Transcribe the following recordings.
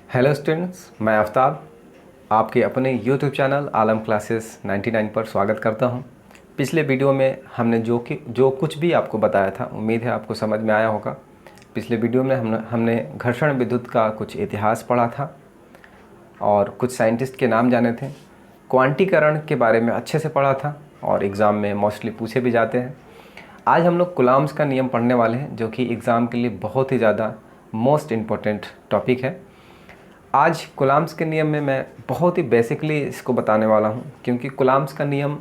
Hello students, मैं आफ्ताब आपके अपने यूट्यूब चैनल आलम क्लासेस 99 पर स्वागत करता हूं। पिछले वीडियो में हमने जो कुछ भी आपको बताया था, उम्मीद है आपको समझ में आया होगा। पिछले वीडियो में हमने घर्षण विद्युत का कुछ इतिहास पढ़ा था और कुछ साइंटिस्ट के नाम जाने थे। क्वांटीकरण के बारे में अच्छे से पढ़ा था और एग्ज़ाम में मोस्टली पूछे भी जाते हैं। आज हम लोग कूलम्ब्स का नियम पढ़ने वाले हैं, जो कि एग्ज़ाम के लिए बहुत ही ज़्यादा मोस्ट इम्पॉर्टेंट टॉपिक है। आज कूलम्ब्स के नियम में मैं बहुत ही बेसिकली इसको बताने वाला हूँ, क्योंकि कूलम्ब्स का नियम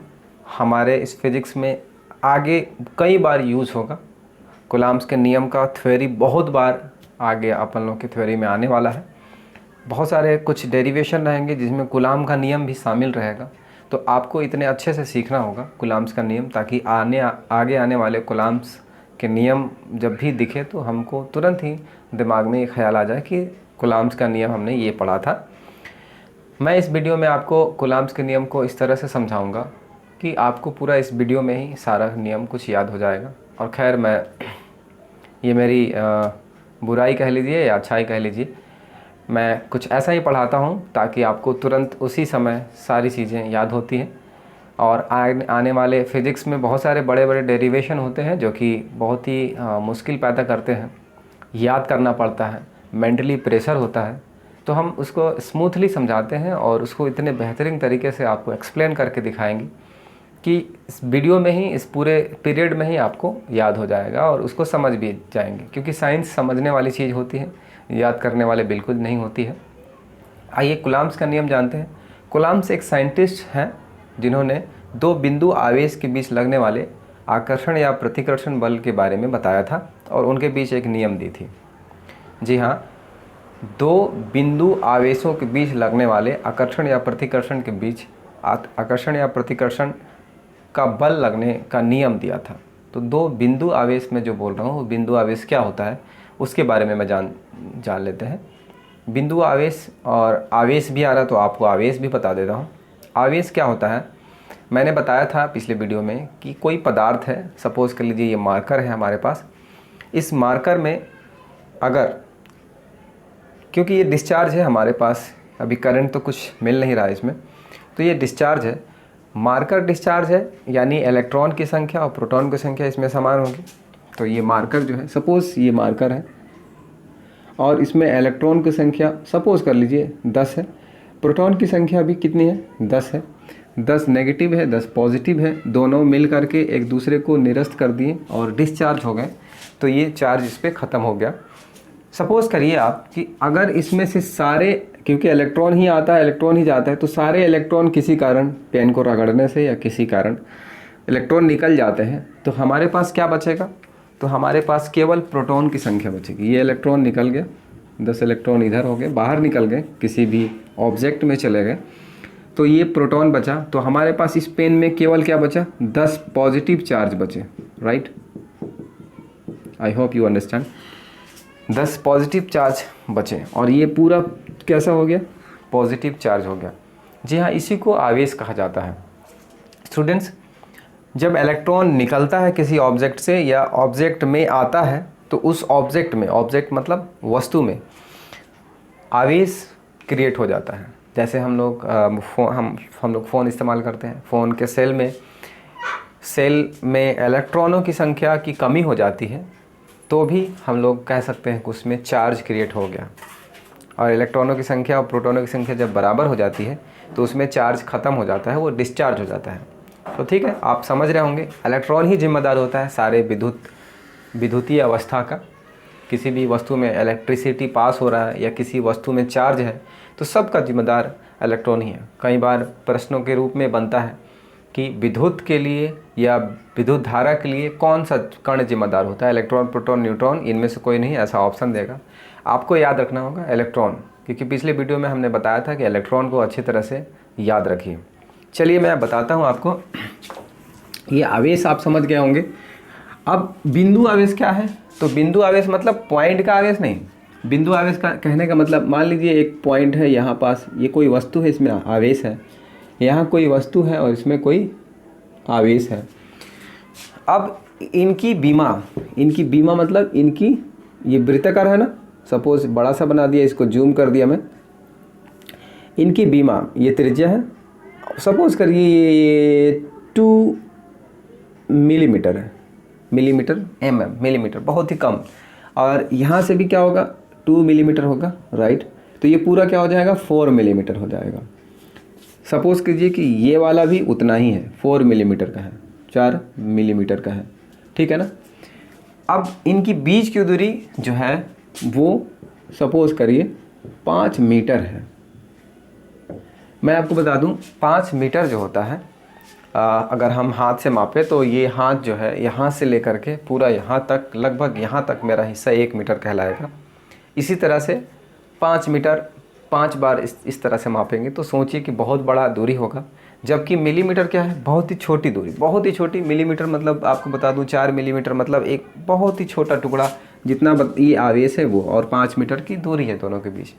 हमारे इस फिज़िक्स में आगे कई बार यूज़ होगा। कूलम्ब्स के नियम का थ्योरी बहुत बार आगे अपन लोग की थ्योरी में आने वाला है। बहुत सारे कुछ डेरिवेशन रहेंगे जिसमें कूलम्ब का नियम भी शामिल रहेगा। तो आपको इतने अच्छे से सीखना होगा कूलम्ब्स का नियम, ताकि आगे आने वाले कूलम्ब्स के नियम जब भी दिखे तो हमको तुरंत ही दिमाग में ये ख्याल आ जाए कि कूलम्ब्स का नियम हमने ये पढ़ा था। मैं इस वीडियो में आपको कूलम्ब्स के नियम को इस तरह से समझाऊंगा कि आपको पूरा इस वीडियो में ही सारा नियम कुछ याद हो जाएगा। और खैर, ये मेरी बुराई कह लीजिए या अच्छाई कह लीजिए, मैं कुछ ऐसा ही पढ़ाता हूँ ताकि आपको तुरंत उसी समय सारी चीज़ें याद होती हैं। और आने वाले फ़िज़िक्स में बहुत सारे बड़े बड़े डेरिवेशन होते हैं जो कि बहुत ही मुश्किल पैदा करते हैं, याद करना पड़ता है, मेंटली प्रेशर होता है। तो हम उसको स्मूथली समझाते हैं और उसको इतने बेहतरीन तरीके से आपको एक्सप्लेन करके दिखाएंगे कि इस वीडियो में ही, इस पूरे पीरियड में ही आपको याद हो जाएगा और उसको समझ भी जाएंगे। क्योंकि साइंस समझने वाली चीज़ होती है, याद करने वाले बिल्कुल नहीं होती है। आइए कूलम्ब्स का नियम जानते हैं। कूलम्ब्स एक साइंटिस्ट हैं जिन्होंने दो बिंदु आवेश के बीच लगने वाले आकर्षण या प्रतिकर्षण बल के बारे में बताया था और उनके बीच एक नियम दी थी। जी हाँ, दो बिंदु आवेशों के बीच लगने वाले आकर्षण या प्रतिकर्षण के बीच आकर्षण या प्रतिकर्षण का बल लगने का नियम दिया था। तो दो बिंदु आवेश में जो बोल रहा हूँ, वो बिंदु आवेश क्या होता है उसके बारे में मैं जान लेते हैं। बिंदु आवेश, और आवेश भी आ रहा तो आपको आवेश भी बता देता हूँ। आवेश क्या होता है, मैंने बताया था पिछले वीडियो में कि कोई पदार्थ है, सपोज़ कर लीजिए ये मार्कर है हमारे पास। इस मार्कर में अगर, क्योंकि ये डिस्चार्ज है हमारे पास, अभी करंट तो कुछ मिल नहीं रहा है इसमें, तो ये डिस्चार्ज है, मार्कर डिस्चार्ज है, यानी इलेक्ट्रॉन की संख्या और प्रोटॉन की संख्या इसमें समान होगी। तो ये मार्कर जो है, सपोज़ ये मार्कर है और इसमें इलेक्ट्रॉन की संख्या सपोज़ कर लीजिए 10 है, प्रोटॉन की संख्या भी कितनी है, 10 है। 10 नेगेटिव है, 10 पॉजिटिव है, दोनों मिल करके एक दूसरे को निरस्त कर दिए और डिस्चार्ज हो गए। तो ये चार्ज इस पर ख़त्म हो गया। सपोज़ करिए आप कि अगर इसमें से सारे, क्योंकि इलेक्ट्रॉन ही आता है इलेक्ट्रॉन ही जाता है, तो सारे इलेक्ट्रॉन किसी कारण पेन को रगड़ने से या किसी कारण इलेक्ट्रॉन निकल जाते हैं, तो हमारे पास क्या बचेगा, तो हमारे पास केवल प्रोटॉन की संख्या बचेगी। ये इलेक्ट्रॉन निकल गया, 10 इलेक्ट्रॉन इधर हो गए, बाहर निकल गए, किसी भी ऑब्जेक्ट में चले गए, तो ये प्रोटॉन बचा। तो हमारे पास इस पेन में केवल क्या बचा, 10 पॉजिटिव चार्ज बचे। Right, I hope you understand. 10 positive charge बचे और ये पूरा कैसा हो गया, पॉजिटिव चार्ज हो गया। जी हाँ, इसी को आवेश कहा जाता है। स्टूडेंट्स, जब इलेक्ट्रॉन निकलता है किसी ऑब्जेक्ट से या ऑब्जेक्ट में आता है, तो उस ऑब्जेक्ट में, ऑब्जेक्ट मतलब वस्तु में, आवेश क्रिएट हो जाता है। जैसे हम लोग फ़ोन इस्तेमाल करते हैं, फ़ोन के सेल में इलेक्ट्रॉनों की संख्या की कमी हो जाती है, तो भी हम लोग कह सकते हैं कि उसमें चार्ज क्रिएट हो गया। और इलेक्ट्रॉनों की संख्या और प्रोटॉनों की संख्या जब बराबर हो जाती है तो उसमें चार्ज ख़त्म हो जाता है, वो डिस्चार्ज हो जाता है। तो ठीक है, आप समझ रहे होंगे, इलेक्ट्रॉन ही जिम्मेदार होता है सारे विद्युतीय अवस्था का। किसी भी वस्तु में इलेक्ट्रिसिटी पास हो रहा है या किसी वस्तु में चार्ज है, तो सबका जिम्मेदार इलेक्ट्रॉन ही है। कई बार प्रश्नों के रूप में बनता है कि विद्युत के लिए या विद्युत धारा के लिए कौन सा कण जिम्मेदार होता है, इलेक्ट्रॉन, प्रोटॉन, न्यूट्रॉन, इनमें से कोई नहीं, ऐसा ऑप्शन देगा। आपको याद रखना होगा इलेक्ट्रॉन, क्योंकि पिछले वीडियो में हमने बताया था कि इलेक्ट्रॉन को अच्छी तरह से याद रखिए। चलिए मैं बताता हूँ आपको। ये आवेश आप समझ गए होंगे। अब बिंदु आवेश क्या है, तो बिंदु आवेश मतलब पॉइंट का आवेश नहीं। बिंदु आवेश का कहने का मतलब, मान लीजिए एक पॉइंट है यहाँ पास, ये कोई वस्तु है, इसमें आवेश है, यहाँ कोई वस्तु है और इसमें कोई आवेश है। अब इनकी बीमा मतलब इनकी, ये वृत्ताकार है ना, सपोज बड़ा सा बना दिया, इसको जूम कर दिया मैं। इनकी बीमा ये त्रिज्या है, सपोज करिए ये 2 मिलीमीटर है, मिलीमीटर मिलीमीटर बहुत ही कम। और यहाँ से भी क्या होगा, 2 मिलीमीटर होगा, राइट। तो ये पूरा क्या हो जाएगा, 4 मिलीमीटर हो जाएगा। सपोज़ कीजिए कि ये वाला भी उतना ही है, 4 मिलीमीटर का है, 4 मिलीमीटर का है, ठीक है ना। अब इनकी बीच की दूरी जो है वो सपोज़ करिए 5 मीटर है। मैं आपको बता दूं 5 मीटर जो होता है, अगर हम हाथ से मापे तो ये हाथ जो है यहाँ से लेकर के पूरा यहाँ तक, लगभग यहाँ तक मेरा हिस्सा 1 मीटर कहलाएगा। इसी तरह से 5 मीटर 5 बार इस तरह से मापेंगे तो सोचिए कि बहुत बड़ा दूरी होगा। जबकि मिलीमीटर क्या है, बहुत ही छोटी दूरी, बहुत ही छोटी। मिलीमीटर मतलब आपको बता दूं 4 मिलीमीटर मतलब एक बहुत ही छोटा टुकड़ा, जितना ये आवेश है वो, और 5 मीटर की दूरी है दोनों के बीच।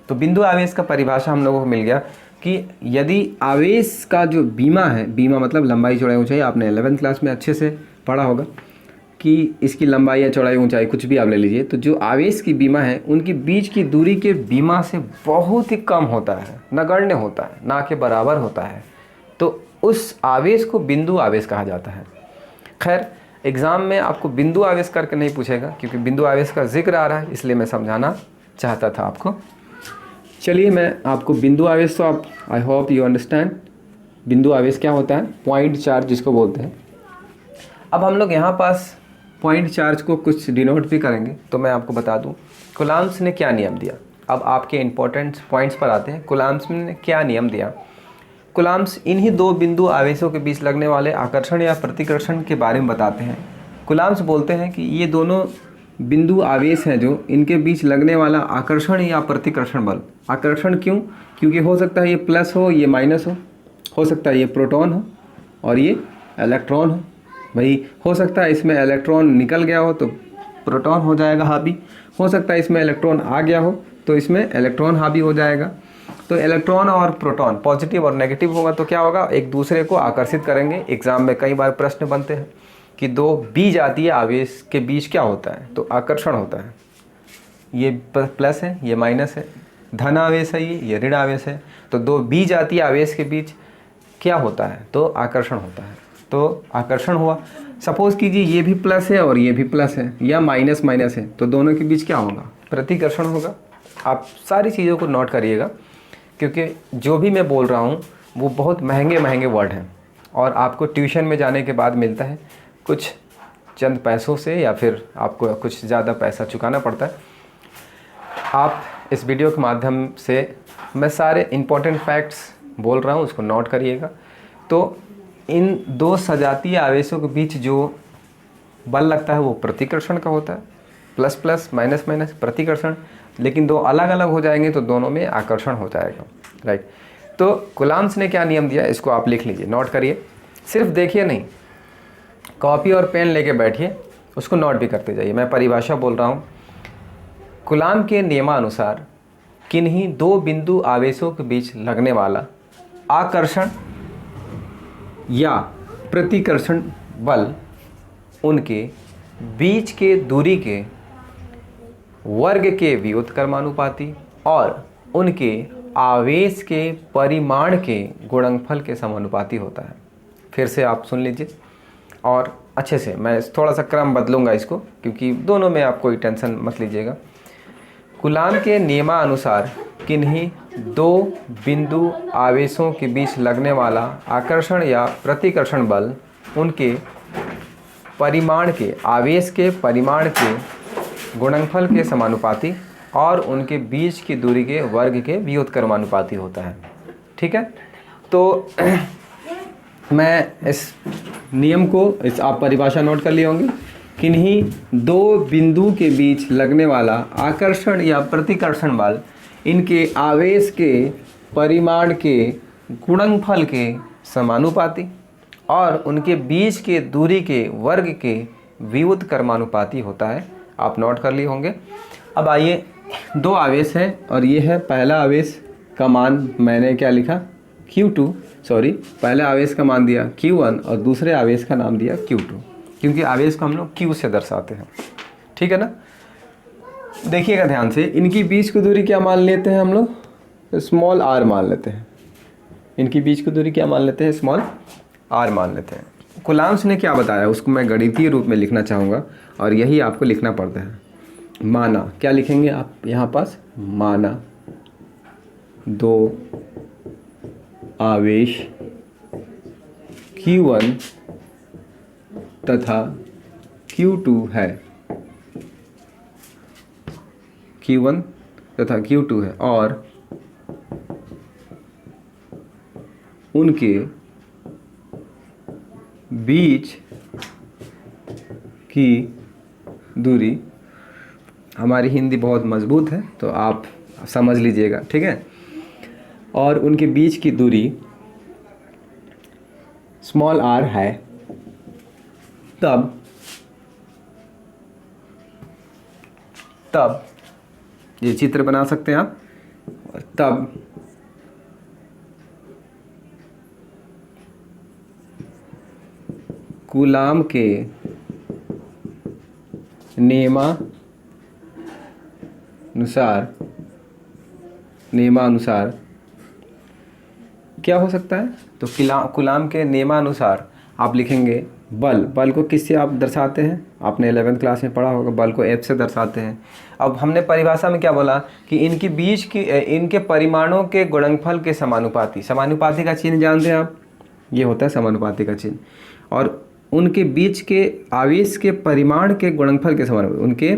तो बिंदु आवेश का परिभाषा हम लोगों को मिल गया कि यदि आवेश का जो बीमा है, बीमा मतलब लंबाई चौड़ाई ऊंचाई, आपने 11th क्लास में अच्छे से पढ़ा होगा कि इसकी लंबाई या चौड़ाई ऊंचाई कुछ भी आप ले लीजिए, तो जो आवेश की बीमा है उनकी बीच की दूरी के बीमा से बहुत ही कम होता है, नगण्य होता है, ना के बराबर होता है। तो उस आवेश को बिंदु आवेश कहा जाता है। खैर, एग्ज़ाम में आपको बिंदु आवेश करके नहीं पूछेगा, क्योंकि बिंदु आवेश का जिक्र आ रहा है, इसलिए मैं समझाना चाहता था आपको। चलिए मैं आपको बिंदु आवेश, तो आप आई होप यू अंडरस्टैंड बिंदु आवेश क्या होता है, पॉइंट चार्ज जिसको बोलते हैं। अब हम लोग यहाँ पास पॉइंट चार्ज को कुछ डिनोट भी करेंगे, तो मैं आपको बता दूँ कूलम्ब्स ने क्या नियम दिया। अब आपके इंपॉर्टेंट पॉइंट्स पर आते हैं। कूलम्ब्स ने क्या नियम दिया। कूलम्ब्स इन्हीं दो बिंदु आवेशों के बीच लगने वाले आकर्षण या प्रतिकर्षण के बारे में बताते हैं। कूलम्ब्स बोलते हैं कि ये दोनों बिंदु आवेश हैं जो इनके बीच लगने वाला आकर्षण या प्रतिकर्षण बल। आकर्षण क्यों, क्योंकि हो सकता है ये प्लस हो, ये माइनस हो सकता है ये प्रोटॉन हो और ये इलेक्ट्रॉन हो। भाई हो सकता है इसमें इलेक्ट्रॉन निकल गया हो तो प्रोटॉन हो जाएगा हावी, हो सकता है इसमें इलेक्ट्रॉन आ गया हो तो इसमें इलेक्ट्रॉन हावी हो जाएगा। तो इलेक्ट्रॉन और प्रोटॉन पॉजिटिव और नेगेटिव होगा तो क्या होगा, एक दूसरे को आकर्षित करेंगे। एग्जाम में कई बार प्रश्न बनते हैं कि दो बीजातीय आवेश के बीच क्या होता है, तो आकर्षण होता है। ये प्लस है, ये माइनस है, धन आवेश है, ये ऋण आवेश है। तो दो बीजातीय आवेश के बीच क्या होता है, तो आकर्षण होता है। तो आकर्षण हुआ। सपोज कीजिए ये भी प्लस है और ये भी प्लस है, या माइनस माइनस है, तो दोनों के बीच क्या होगा, प्रतिकर्षण होगा। आप सारी चीज़ों को नोट करिएगा, क्योंकि जो भी मैं बोल रहा हूँ वो बहुत महंगे महंगे वर्ड हैं और आपको ट्यूशन में जाने के बाद मिलता है कुछ चंद पैसों से, या फिर आपको कुछ ज़्यादा पैसा चुकाना पड़ता है। आप इस वीडियो के माध्यम से मैं सारे इम्पोर्टेंट फैक्ट्स बोल रहा हूँ, उसको नोट करिएगा। तो इन दो सजातीय आवेशों के बीच जो बल लगता है वो प्रतिकर्षण का होता है, प्लस प्लस माइनस माइनस प्रतिकर्षण। लेकिन दो अलग अलग हो जाएंगे तो दोनों में आकर्षण हो जाएगा, राइट। तो कूलम्ब्स ने क्या नियम दिया, इसको आप लिख लीजिए, नोट करिए। सिर्फ देखिए नहीं, कॉपी और पेन लेके बैठिए, उसको नोट भी करते जाइए। मैं परिभाषा बोल रहा हूँ। कूलम्ब के नियमानुसार किन्हीं दो बिंदु आवेशों के बीच लगने वाला आकर्षण या प्रतिकर्षण बल उनके बीच के दूरी के वर्ग के व्युत्क्रमानुपाती और उनके आवेश के परिमाण के गुणनफल के समानुपाती होता है। फिर से आप सुन लीजिए और अच्छे से, मैं थोड़ा सा क्रम बदलूंगा इसको, क्योंकि दोनों में आप कोई टेंशन मत लीजिएगा। कूलम्ब के नियमानुसार किन्हीं दो बिंदु आवेशों के बीच लगने वाला आकर्षण या प्रतिकर्षण बल उनके परिमाण के, आवेश के परिमाण के गुणनफल के समानुपाती और उनके बीच की दूरी के वर्ग के व्युत्क्रमानुपाती होता है। ठीक है, तो मैं इस नियम को, इस आप परिभाषा नोट कर लिए होंगे। किन्हीं दो बिंदु के बीच लगने वाला आकर्षण या प्रतिकर्षण बल इनके आवेश के परिमाण के गुणनफल के समानुपाती और उनके बीच के दूरी के वर्ग के व्युत्क्रमानुपाती होता है। आप नोट कर लिए होंगे। अब आइए, दो आवेश हैं और ये है पहला आवेश का मान मैंने क्या लिखा, Q2, सॉरी, पहले आवेश का मान दिया Q1 और दूसरे आवेश का नाम दिया Q2, क्योंकि आवेश को हम लोग Q से दर्शाते हैं। ठीक है ना। देखिएगा ध्यान से, इनकी बीच की दूरी क्या मान लेते हैं हम लोग, स्मॉल आर मान लेते हैं। इनकी बीच की दूरी क्या मान लेते हैं, स्मॉल आर मान लेते हैं। कूलाम्ब्स ने क्या बताया उसको मैं गणितीय रूप में लिखना चाहूँगा और यही आपको लिखना पड़ता है। माना, क्या लिखेंगे आप यहाँ पास, माना दो आवेश Q1 तथा Q2 है, Q1 तथा Q2 है और उनके बीच की दूरी, हमारी हिंदी बहुत मजबूत है तो आप समझ लीजिएगा, ठीक है। और उनके बीच की दूरी स्मॉल आर है, तब ये चित्र बना सकते हैं आप। तब कूलाम के नियमानुसार क्या हो सकता है, तो कूलाम के नियमानुसार आप लिखेंगे बल को किससे आप दर्शाते हैं, आपने 11th क्लास में पढ़ा होगा, बल को F से दर्शाते हैं। अब हमने परिभाषा में क्या बोला कि इनके बीच की इनके परिमाणों के गुणनफल के समानुपाती, समानुपाती का चिन्ह जानते हैं आप, ये होता है समानुपाती का चिन्ह। और उनके बीच के आवेश के परिमाण के गुणनफल के समानुपाती,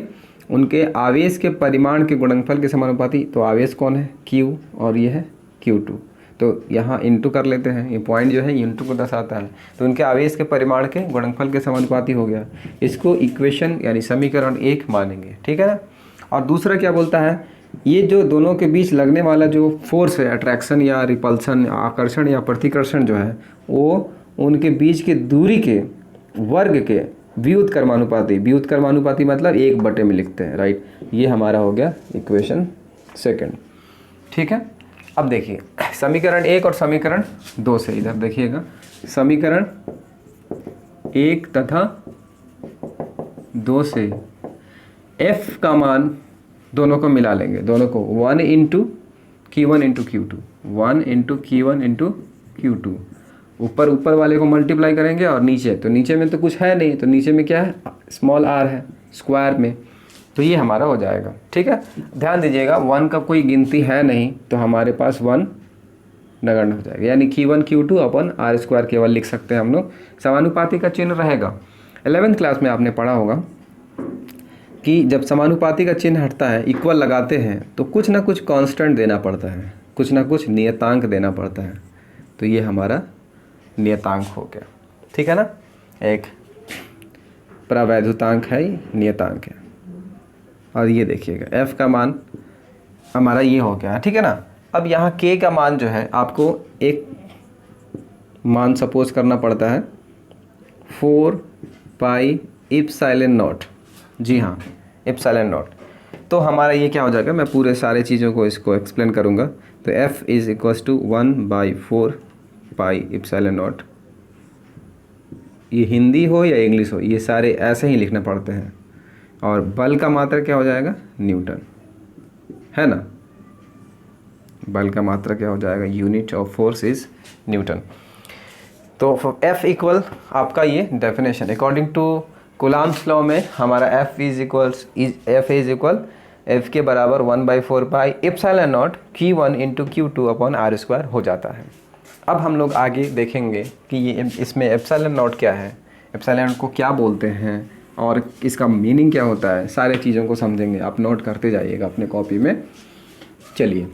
उनके आवेश के परिमाण के गुणनफल के समानुपाती। तो आवेश कौन है, Q, और ये है Q2, तो यहाँ इंटू कर लेते हैं, ये पॉइंट जो है इंटू को दर्शाता है। तो उनके आवेश के परिमाण के गुणनफल के समानुपाती हो गया। इसको इक्वेशन यानी समीकरण 1 मानेंगे, ठीक है ना। और दूसरा क्या बोलता है, ये जो दोनों के बीच लगने वाला जो फोर्स है, अट्रैक्शन या रिपल्सन, आकर्षण या प्रतिकर्षण जो है, वो उनके बीच की दूरी के वर्ग के व्युत्क्रमानुपाती मतलब 1/, में लिखते हैं, राइट। ये हमारा हो गया इक्वेशन 2, ठीक है। अब देखिए समीकरण 1 और समीकरण 2 से, इधर देखिएगा, समीकरण 1 तथा 2 से F का मान दोनों को मिला लेंगे, दोनों को 1 into Q1 into Q2, 1 into Q1 into Q2, ऊपर वाले को मल्टीप्लाई करेंगे और नीचे, तो नीचे में तो कुछ है नहीं, तो नीचे में क्या है, स्मॉल आर है स्क्वायर में, तो ये हमारा हो जाएगा, ठीक है। ध्यान दीजिएगा 1 का कोई गिनती है नहीं, तो हमारे पास 1 नगण्य हो जाएगा, यानी Q1 Q2 अपन R² केवल लिख सकते हैं हम लोग। समानुपाती का चिन्ह रहेगा। 11th क्लास में आपने पढ़ा होगा कि जब समानुपाती का चिन्ह हटता है, इक्वल लगाते हैं, तो कुछ ना कुछ कांस्टेंट देना पड़ता है, कुछ ना कुछ नियतांक देना पड़ता है। तो ये हमारा नियतांक हो गया, ठीक है ना, एक प्रावैधुतांक है, नियतांक है। और ये देखिएगा F का मान हमारा ये हो गया, ठीक है ना। अब यहाँ K का मान जो है, आपको एक मान सपोज करना पड़ता है 4 पाई इप्सिलॉन नॉट, जी हाँ इप्सिलॉन नॉट। तो हमारा ये क्या हो जाएगा, मैं पूरे सारे चीज़ों को इसको एक्सप्लेन करूँगा। तो F is equals to 1/4 pi epsilon naught. ये हिंदी हो या इंग्लिश हो, ये सारे ऐसे ही लिखने पड़ते हैं। और बल का मात्रा क्या हो जाएगा, न्यूटन, है ना। बल का मात्रा क्या हो जाएगा, unit of force is newton. तो F इक्वल आपका ये definition according to Coulomb's law में हमारा F इज इक्वल F के बराबर 1/4 pi epsilon naught Q1 into Q2 upon R² हो जाता है। अब हम लोग आगे देखेंगे कि ये इसमें एप्सिलॉन नॉट क्या है, एप्सिलॉन को क्या बोलते हैं और इसका मीनिंग क्या होता है, सारे चीज़ों को समझेंगे। आप नोट करते जाइएगा अपने कॉपी में। चलिए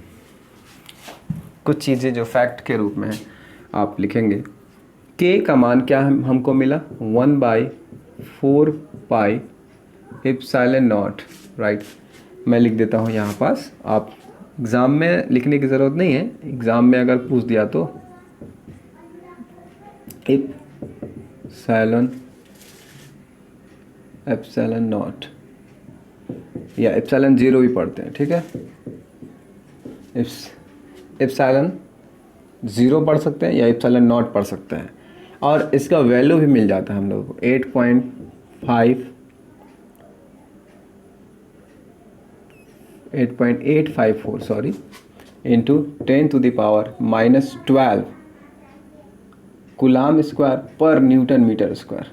कुछ चीज़ें जो फैक्ट के रूप में आप लिखेंगे। K का मान क्या हमको मिला, 1/4 पाई इप्सिलॉन नॉट, राइट। मैं लिख देता हूँ यहाँ पास, आप एग्ज़ाम में लिखने की ज़रूरत नहीं है, एग्ज़ाम में अगर पूछ दिया तो एप्सिलॉन नॉट या एप्सिलॉन 0 भी पढ़ते हैं, ठीक है। एप्सिलॉन 0 पढ़ सकते हैं या एप्सिलॉन नॉट पढ़ सकते हैं। और इसका वैल्यू भी मिल जाता है हम लोग को 8.5 8.854 sorry into 10⁻⁻12 coulomb square per newton metre square,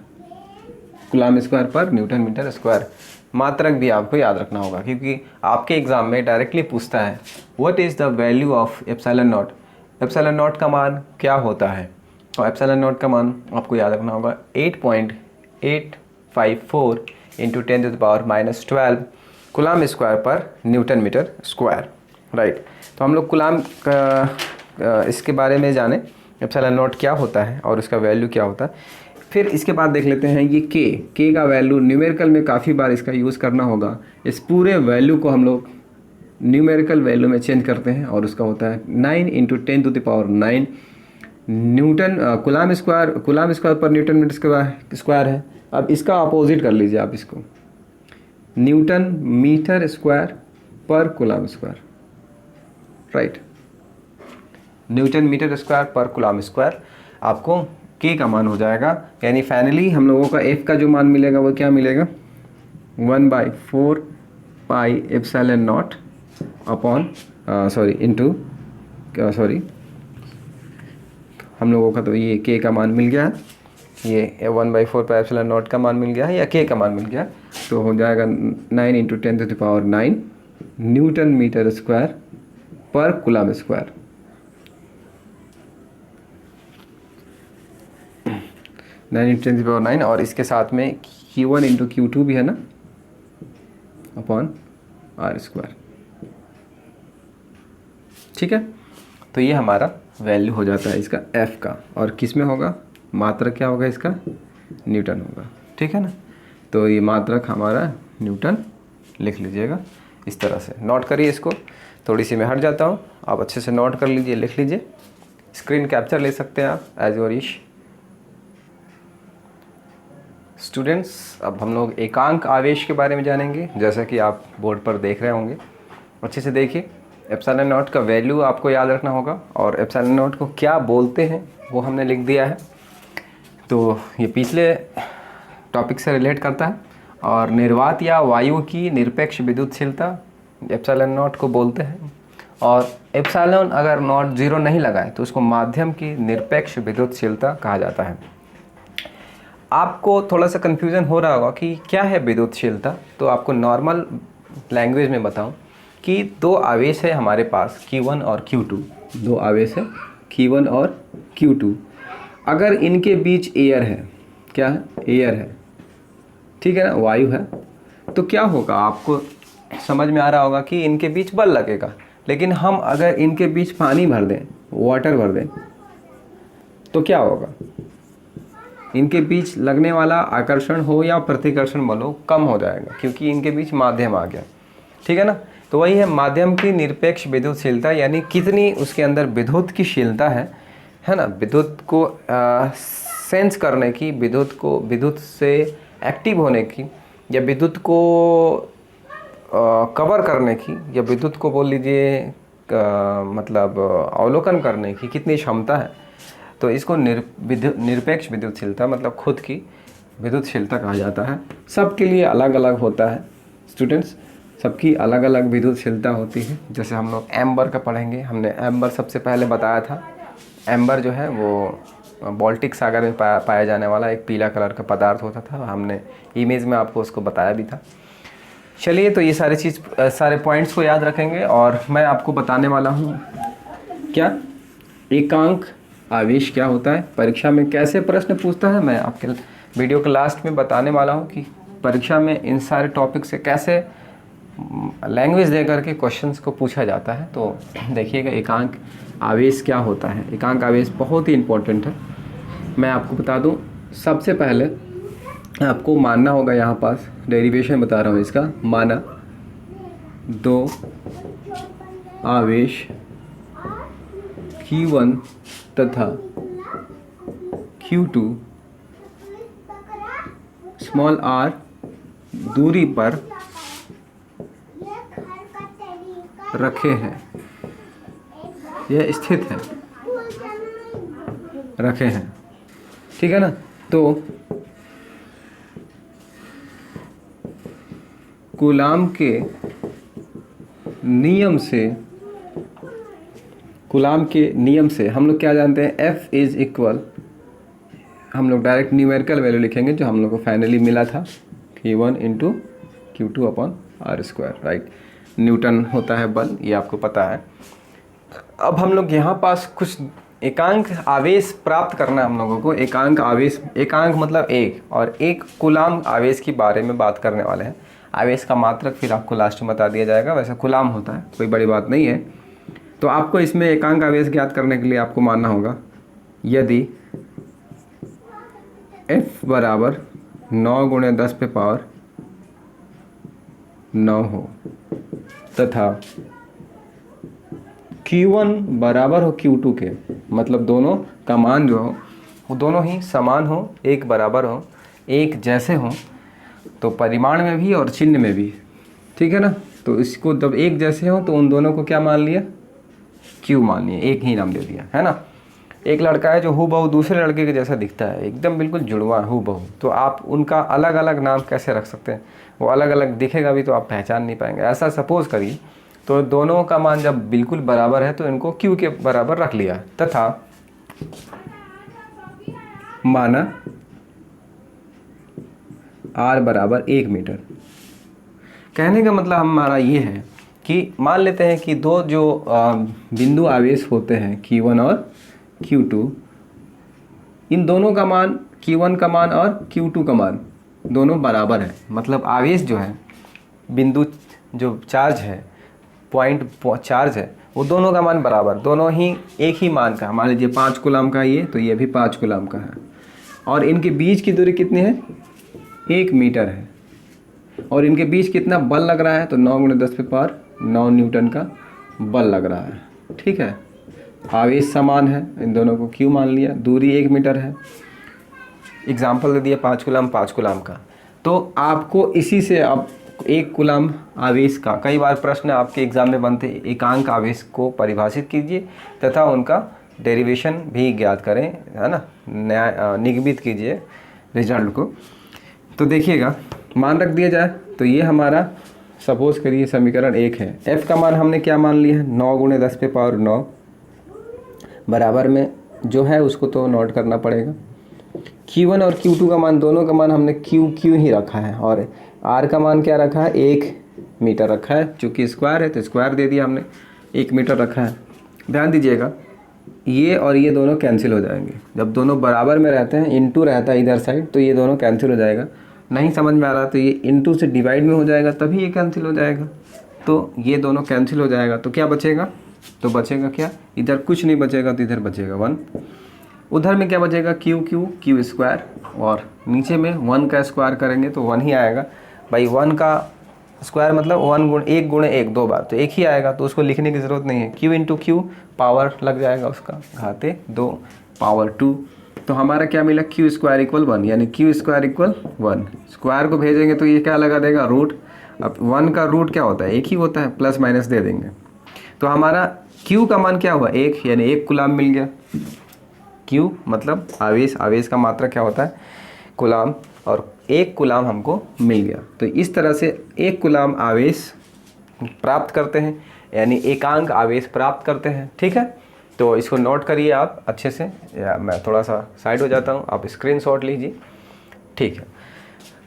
coulomb square per newton metre square. मात्रक भी आपको याद रखना होगा क्योंकि आपके एग्जाम में डायरेक्टली पूछता है what is the value of epsilon not. Epsilon not का मान क्या होता है, और एप्सिलॉन नॉट का मान आपको याद रखना होगा 8.854 into 10⁻⁻12 coulomb square per newton metre square, right. तो हम लोग कूलाम का इसके बारे में जाने एप्सिलॉन नॉट क्या होता है और उसका वैल्यू क्या होता है। फिर इसके बाद देख लेते हैं ये के का वैल्यू न्यूमेरिकल में काफ़ी बार इसका यूज़ करना होगा। इस पूरे वैल्यू को हम लोग न्यूमेरिकल वैल्यू में चेंज करते हैं और उसका होता है 9 into 10⁻9 newton coulomb square per newton metre square है। अब इसका अपोजिट कर लीजिए आप इसको, newton metre square per coulomb square, right. Newton metre square per coulomb square आपको के का मान हो जाएगा। यानी फाइनली हम लोगों का एफ का जो मान मिलेगा वो क्या मिलेगा 1/4 पाई एप्सिलॉन नॉट अपॉन हम लोगों का तो ये के का मान मिल गया है, ये 1/4 पाई एप्सिलॉन नॉट का मान मिल गया है या के का मान मिल गया, तो हो जाएगा 9 into 10⁻9 Newton metre square per coulomb square. 9 into 10⁻9 और इसके साथ में Q1 इंटू Q2 भी है ना अपॉन R स्क्वायर, ठीक है। तो ये हमारा वैल्यू हो जाता है इसका F का, और किस में होगा, मात्रक क्या होगा इसका, न्यूटन होगा, ठीक है ना। तो ये मात्रक हमारा न्यूटन लिख लीजिएगा इस तरह से। नोट करिए इसको, थोड़ी सी मैं हट जाता हूँ, आप अच्छे से नोट कर लीजिए, लिख लीजिए, स्क्रीन कैप्चर ले सकते हैं आप एज योर विश। स्टूडेंट्स, अब हम लोग एकांक आवेश के बारे में जानेंगे, जैसा कि आप बोर्ड पर देख रहे होंगे। अच्छे से देखिए, एप्सिलॉन नॉट का वैल्यू आपको याद रखना होगा और एप्सिलॉन नॉट को क्या बोलते हैं वो हमने लिख दिया है। तो ये पिछले टॉपिक से रिलेट करता है, और निर्वात या वायु की निरपेक्ष विद्युतशीलता एप्सिलॉन नॉट को बोलते हैं। और एप्सिलॉन अगर नॉट 0 नहीं लगाए तो उसको माध्यम की निरपेक्ष विद्युतशीलता कहा जाता है। आपको थोड़ा सा कन्फ्यूज़न हो रहा होगा कि क्या है विद्युतशीलता, तो आपको नॉर्मल लैंग्वेज में बताऊं कि दो आवेश है हमारे पास Q1 और Q2, दो आवेश है Q1 और Q2। अगर इनके बीच एयर है, क्या है, एयर है, ठीक है ना, वायु है, तो क्या होगा, आपको समझ में आ रहा होगा कि इनके बीच बल लगेगा। लेकिन हम अगर इनके बीच पानी भर दें, वाटर भर दें, तो क्या होगा, इनके बीच लगने वाला आकर्षण हो या प्रतिकर्षण बल हो कम हो जाएगा, क्योंकि इनके बीच माध्यम आ गया, ठीक है ना। तो वही है माध्यम की निरपेक्ष विद्युतशीलता, यानी कितनी उसके अंदर विद्युत की शीलता है ना, विद्युत को सेंस करने की, विद्युत से एक्टिव होने की, या विद्युत को कवर करने की, या विद्युत को बोल लीजिए मतलब अवलोकन करने की कितनी क्षमता है। तो इसको निरपेक्ष विद्युतशीलता मतलब खुद की विद्युतशीलता कहा जाता है। सबके लिए अलग अलग होता है स्टूडेंट्स, सबकी अलग अलग विद्युतशीलता होती है। जैसे हम लोग एम्बर का पढ़ेंगे, हमने एम्बर सबसे पहले बताया था। एम्बर जो है वो बाल्टिक सागर में पाया जाने वाला एक पीला कलर का पदार्थ होता था, हमने इमेज में आपको उसको बताया भी था। चलिए, तो ये सारे पॉइंट्स को याद रखेंगे, और मैं आपको बताने वाला हूँ क्या एकांक आवेश क्या होता है, परीक्षा में कैसे प्रश्न पूछता है। मैं आपके वीडियो के लास्ट में बताने वाला हूँ कि परीक्षा में इन सारे टॉपिक से कैसे लैंग्वेज दे करके क्वेश्चंस को पूछा जाता है। तो देखिएगा एकांक आवेश क्या होता है। एकांक आवेश बहुत ही इम्पोर्टेंट है। मैं आपको बता दूं, सबसे पहले आपको मानना होगा, यहाँ पास डेरिवेशन बता रहा हूँ इसका, माना दो आवेश Q1 तथा Q2 स्मॉल r दूरी पर रखे हैं, यह स्थित है, रखे हैं, ठीक है ना। तो कूलाम के नियम से, कूलाम के नियम से हम लोग क्या जानते हैं, F इज इक्वल, हम लोग डायरेक्ट न्यूमेरिकल वैल्यू लिखेंगे जो हम लोग को फाइनली मिला था, Q1 into Q2 upon r square, right. Newton होता है बल, ये आपको पता है। अब हम लोग यहाँ पास कुछ एकांक आवेश प्राप्त करना है हम लोगों को। एकांक आवेश, एकांक मतलब एक, और एक कूलाम आवेश के बारे में बात करने वाले हैं। आवेश का मात्रक फिर आपको लास्ट में बता दिया जाएगा, वैसे कूलाम होता है, कोई बड़ी बात नहीं है। तो आपको इसमें एकांक आवेश ज्ञात करने के लिए आपको मानना होगा, यदि F बराबर 9 गुणे 10 पे पावर 9 हो तथा Q1 बराबर हो Q2 के, मतलब दोनों का मान जो हो वो दोनों ही समान हो, एक बराबर हो, एक जैसे हो, तो परिमाण में भी और चिन्ह में भी, ठीक है ना। तो इसको जब एक जैसे हो तो उन दोनों को क्या मान लिया, Q मान लिया, एक ही नाम दे दिया, है ना। एक लड़का है जो हूबहू दूसरे लड़के के जैसा दिखता है, एकदम बिल्कुल जुड़वा हूबहू, तो आप उनका अलग अलग नाम कैसे रख सकते हैं, वो अलग अलग दिखेगा भी तो आप पहचान नहीं पाएंगे। ऐसा सपोज करिए, तो दोनों का मान जब बिल्कुल बराबर है तो इनको Q के बराबर रख लिया, तथा माना R बराबर 1 मीटर। कहने का मतलब हमारा ये है कि मान लेते हैं कि दो जो बिंदु आवेश होते हैं Q1 और Q2, इन दोनों का मान, Q1 का मान और Q2 का मान दोनों बराबर है। मतलब आवेश जो है, बिंदु जो चार्ज है, पॉइंट चार्ज है, वो दोनों का मान बराबर, दोनों ही एक ही मान का। मान लीजिए 5 कूलाम का ये, तो ये भी 5 कूलाम का है, और इनके बीच की दूरी कितनी है, 1 मीटर है, और इनके बीच कितना बल लग रहा है, तो 9 गुणे 10 पे पावर 9 न्यूटन का बल लग रहा है, ठीक है। आवेश समान है, इन दोनों को Q मान लिया, दूरी 1 मीटर है, एग्जाम्पल दे दिया 5 कूलाम का। तो आपको इसी से आप 1 कूलाम आवेश का, कई बार प्रश्न आपके एग्जाम में बनते, एकांक आवेश को परिभाषित कीजिए तथा उनका डेरिवेशन भी ज्ञात करें, है ना, निगमित कीजिए रिजल्ट को। तो देखिएगा, मान रख दिया जाए तो ये हमारा सपोज करिए समीकरण 1 है। F का मान हमने क्या मान लिया है, 9 गुणे 10 पे पावर 9, बराबर में जो है उसको तो नोट करना पड़ेगा। Q1 और Q2 का मान, दोनों का मान हमने Q ही रखा है, और R का मान क्या रखा है, 1 मीटर रखा है, चूँकि स्क्वायर है तो स्क्वायर दे दिया हमने, 1 मीटर रखा है। ध्यान दीजिएगा, ये और ये दोनों कैंसिल हो जाएंगे। जब दोनों बराबर में रहते हैं, इनटू रहता है इधर साइड, तो ये दोनों कैंसिल हो जाएगा। नहीं समझ में आ रहा तो ये इनटू से डिवाइड में हो जाएगा, तभी ये कैंसिल हो जाएगा, तो ये दोनों कैंसिल हो जाएगा। तो क्या बचेगा, तो बचेगा क्या, इधर कुछ नहीं बचेगा, तो इधर बचेगा 1, उधर में क्या बचेगा, Q स्क्वायर, और नीचे में 1 का स्क्वायर करेंगे तो 1 ही आएगा भाई। 1 का स्क्वायर मतलब 1 गुणे 1 2 बार, तो 1 ही आएगा, तो उसको लिखने की ज़रूरत नहीं है। Q इंटू Q पावर लग जाएगा उसका, घाते 2 पावर 2, तो हमारा क्या मिला, Q स्क्वायर इक्वल 1, यानी Q स्क्वायर इक्वल 1। स्क्वायर को भेजेंगे तो ये क्या लगा देगा, रूट। अब 1 का रूट क्या होता है, 1 ही होता है, प्लस माइनस दे देंगे। तो हमारा Q का मान क्या हुआ, 1, यानी 1 कूलाम मिल गया। Q मतलब आवेश, आवेश का मात्रा क्या होता है, कूलाम, और 1 कूलाम हमको मिल गया। तो इस तरह से 1 कूलाम आवेश प्राप्त करते हैं, यानी एकांक आवेश प्राप्त करते हैं, ठीक है। तो इसको नोट करिए आप अच्छे से, या मैं थोड़ा सा साइड हो जाता हूँ, आप स्क्रीनशॉट लीजिए, ठीक है।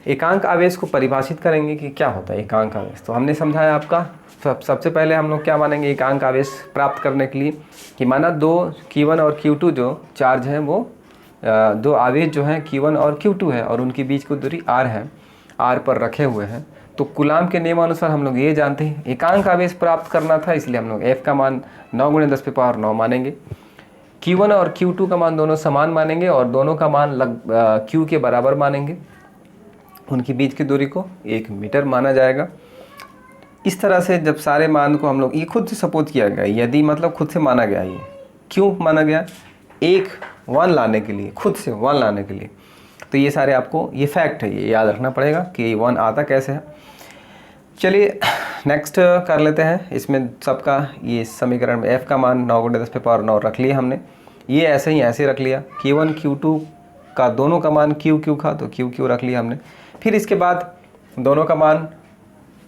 एकांक आवेश को परिभाषित करेंगे कि क्या होता है एकांक आवेश। तो हमने समझाया आपका, सबसे पहले हम लोग क्या मानेंगे एकांक आवेश प्राप्त करने के लिए, कि माना दो Q1 और Q2 जो चार्ज हैं, वो दो आवेश जो हैं Q1 और Q2 है, और उनके बीच की दूरी R है, R पर रखे हुए हैं। तो कूलाम के नियमानुसार हम लोग ये जानते हैं एकांक आवेश प्राप्त करना था, इसलिए हम लोग F का मान 9 गुणे 10 पे पावर 9 मानेंगे। Q1 और Q2 का मान दोनों समान मानेंगे, और दोनों का मान Q के बराबर मानेंगे। उनकी बीच की दूरी को 1 मीटर माना जाएगा। इस तरह से जब सारे मान को हम लोग, ये खुद से सपोज किया गया, यदि मतलब खुद से माना गया, ये क्यों माना गया, 1 लाने के लिए, खुद से 1 लाने के लिए। तो ये सारे आपको, ये फैक्ट है, ये याद रखना पड़ेगा कि 1 आता कैसे है। चलिए नेक्स्ट कर लेते हैं। इसमें सबका ये समीकरण में F का मान 9 गुणे 10 पे पावर 9 रख लिया हमने, ये ऐसे ही ऐसे रख लिया। Q1 Q2 का दोनों का मान Q का, तो Q रख लिया हमने। फिर इसके बाद दोनों का मान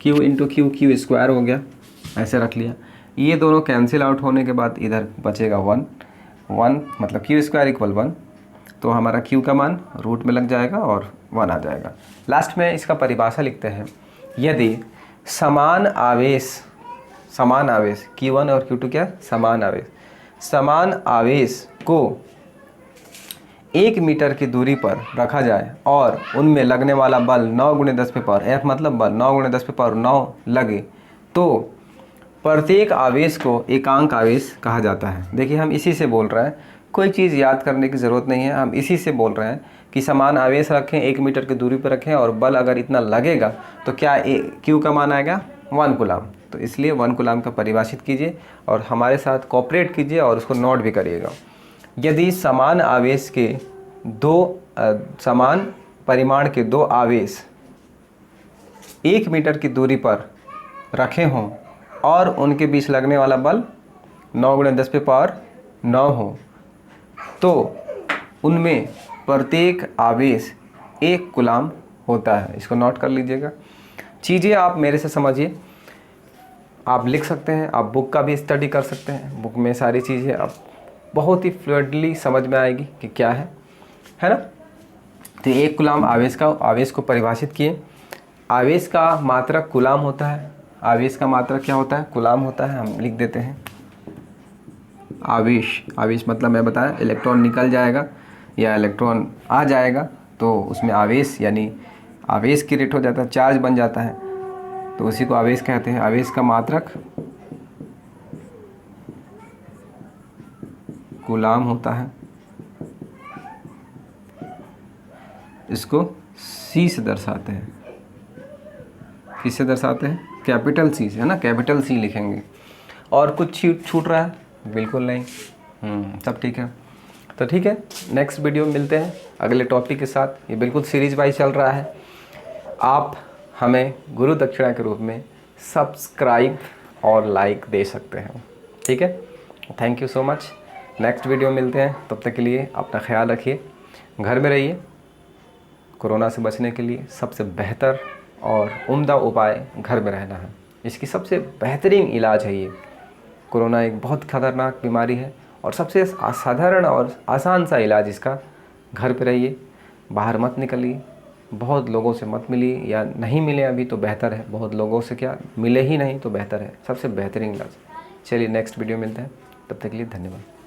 Q इंटू Q स्क्वायर हो गया, ऐसे रख लिया। ये दोनों कैंसिल आउट होने के बाद इधर बचेगा 1 1 मतलब क्यू स्क्वायर इक्वल 1, तो हमारा क्यू का मान रूट में लग जाएगा और 1 आ जाएगा। लास्ट में इसका परिभाषा लिखते हैं, यदि समान आवेश Q1 और Q2 क्या समान आवेश को 1 मीटर की दूरी पर रखा जाए और उनमें लगने वाला बल 9 × 10 पे पावर F मतलब बल 9 × 10 पे पावर 9 लगे तो प्रत्येक आवेश को एकांक आवेश कहा जाता है। देखिए हम इसी से बोल रहे हैं, कोई चीज़ याद करने की ज़रूरत नहीं है, हम इसी से बोल रहे हैं कि समान आवेश रखें, 1 मीटर की दूरी पर रखें और बल अगर इतना लगेगा तो क्या क्यू का मान आएगा 1 कूलाम। तो इसलिए 1 कूलाम का परिभाषित कीजिए और हमारे साथ कोऑपरेट कीजिए और उसको नोट भी करिएगा। यदि समान आवेश के समान परिमाण के दो आवेश 1 मीटर की दूरी पर रखे हों और उनके बीच लगने वाला बल 9 × 10 पे पावर 9 हो तो उनमें प्रत्येक आवेश 1 कूलाम होता है। इसको नोट कर लीजिएगा। चीज़ें आप मेरे से समझिए, आप लिख सकते हैं, आप बुक का भी स्टडी कर सकते हैं। बुक में सारी चीज़ें आप बहुत ही फ्लुएंटली समझ में आएगी कि क्या है ना। तो 1 कूलाम आवेश को परिभाषित किए। आवेश का मात्रक कूलाम होता है। आवेश का मात्रक क्या होता है? कूलाम होता है। हम लिख देते हैं आवेश मतलब मैं बताया इलेक्ट्रॉन निकल जाएगा या इलेक्ट्रॉन आ जाएगा तो उसमें आवेश यानी आवेश की रेट हो जाता है, चार्ज बन जाता है, तो उसी को आवेश कहते हैं। आवेश का मात्रक कूलाम होता है। इसको C से दर्शाते हैं। किससे दर्शाते हैं? कैपिटल C से, है ना, कैपिटल C लिखेंगे। और कुछ छूट रहा है? बिल्कुल नहीं, सब ठीक है। तो ठीक है, नेक्स्ट वीडियो में मिलते हैं अगले टॉपिक के साथ। ये बिल्कुल सीरीज वाइज चल रहा है। आप हमें गुरु दक्षिणा के रूप में सब्सक्राइब और लाइक दे सकते हैं, ठीक है। Thank you so much. Next video में मिलते हैं, तब तक के लिए अपना ख्याल रखिए, घर में रहिए। कोरोना से बचने के लिए सबसे बेहतर और उम्दा उपाय घर में रहना है। इसकी सबसे बेहतरीन इलाज है ये। कोरोना एक बहुत ख़तरनाक बीमारी है और सबसे साधारण और आसान सा इलाज इसका, घर पे रहिए, बाहर मत निकलिए, बहुत लोगों से मत मिलिए, या नहीं मिले अभी तो बेहतर है, बहुत लोगों से क्या मिले ही नहीं तो बेहतर है, सबसे बेहतरीन इलाज। चलिए नेक्स्ट वीडियो मिलते हैं, तब तक के लिए धन्यवाद।